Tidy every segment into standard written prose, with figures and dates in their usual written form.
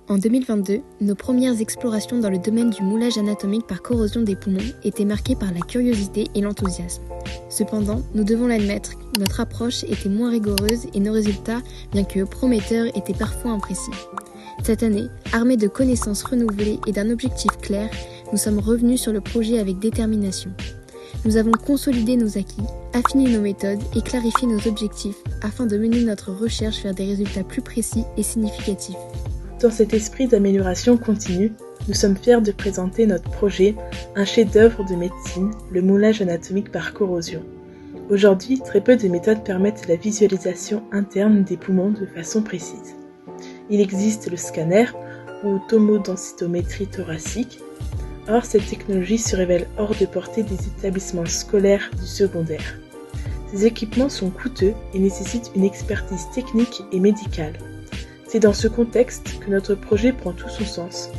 En 2022, nos premières explorations dans le domaine du moulage anatomique par corrosion des poumons étaient marquées par la curiosité et l'enthousiasme. Cependant, nous devons l'admettre, notre approche était moins rigoureuse et nos résultats, bien que prometteurs, étaient parfois imprécis. Cette année, armés de connaissances renouvelées et d'un objectif clair, nous sommes revenus sur le projet avec détermination. Nous avons consolidé nos acquis, affiné nos méthodes et clarifié nos objectifs afin de mener notre recherche vers des résultats plus précis et significatifs. Dans cet esprit d'amélioration continue, nous sommes fiers de présenter notre projet, un chef-d'œuvre de médecine, le moulage anatomique par corrosion. Aujourd'hui, très peu de méthodes permettent la visualisation interne des poumons de façon précise. Il existe le scanner ou tomodensitométrie thoracique. Or, cette technologie se révèle hors de portée des établissements scolaires du secondaire. Ces équipements sont coûteux et nécessitent une expertise technique et médicale. C'est dans ce contexte que notre projet prend tout son sens.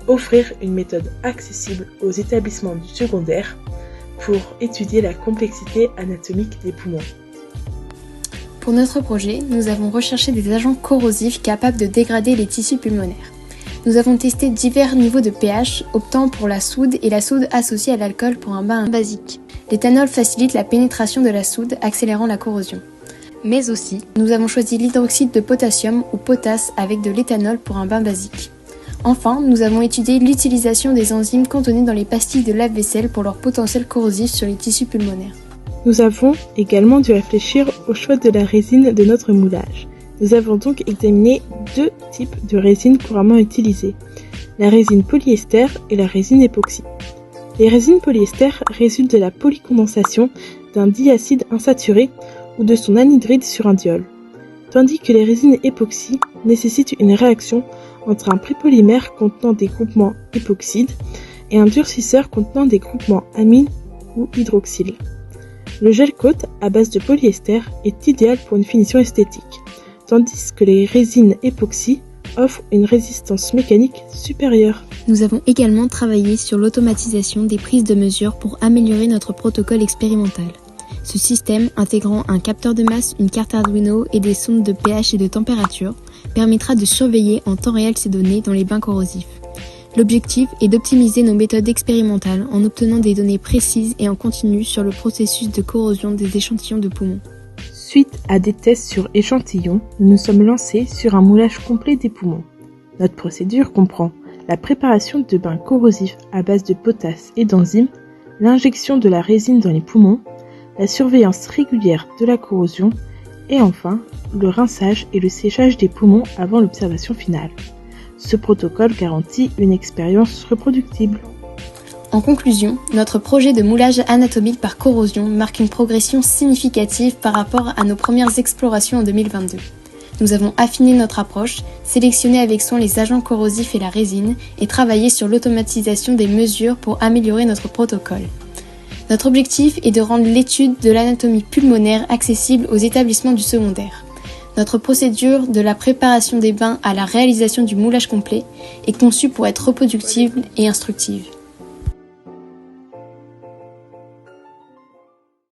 Offrir une méthode accessible aux établissements du secondaire pour étudier la complexité anatomique des poumons. Pour notre projet, nous avons recherché des agents corrosifs capables de dégrader les tissus pulmonaires. Nous avons testé divers niveaux de pH, optant pour la soude et la soude associée à l'alcool pour un bain basique. L'éthanol facilite la pénétration de la soude, accélérant la corrosion. Mais aussi, nous avons choisi l'hydroxyde de potassium ou potasse avec de l'éthanol pour un bain basique. Enfin, nous avons étudié l'utilisation des enzymes contenues dans les pastilles de lave-vaisselle pour leur potentiel corrosif sur les tissus pulmonaires. Nous avons également dû réfléchir au choix de la résine de notre moulage. Nous avons donc examiné deux types de résines couramment utilisées, la résine polyester et la résine époxy. Les résines polyester résultent de la polycondensation d'un diacide insaturé ou de son anhydride sur un diol, tandis que les résines époxy nécessitent une réaction entre un prépolymère contenant des groupements époxydes et un durcisseur contenant des groupements amine ou hydroxyle. Le gel coat à base de polyester est idéal pour une finition esthétique, tandis que les résines époxy offrent une résistance mécanique supérieure. Nous avons également travaillé sur l'automatisation des prises de mesure pour améliorer notre protocole expérimental. Ce système, intégrant un capteur de masse, une carte Arduino et des sondes de pH et de température, permettra de surveiller en temps réel ces données dans les bains corrosifs. L'objectif est d'optimiser nos méthodes expérimentales en obtenant des données précises et en continu sur le processus de corrosion des échantillons de poumons. Suite à des tests sur échantillons, nous nous sommes lancés sur un moulage complet des poumons. Notre procédure comprend la préparation de bains corrosifs à base de potasse et d'enzymes, l'injection de la résine dans les poumons, la surveillance régulière de la corrosion et enfin le rinçage et le séchage des poumons avant l'observation finale. Ce protocole garantit une expérience reproductible. En conclusion, notre projet de moulage anatomique par corrosion marque une progression significative par rapport à nos premières explorations en 2022. Nous avons affiné notre approche, sélectionné avec soin les agents corrosifs et la résine et travaillé sur l'automatisation des mesures pour améliorer notre protocole. Notre objectif est de rendre l'étude de l'anatomie pulmonaire accessible aux établissements du secondaire. Notre procédure de la préparation des bains à la réalisation du moulage complet est conçue pour être reproductible et instructive.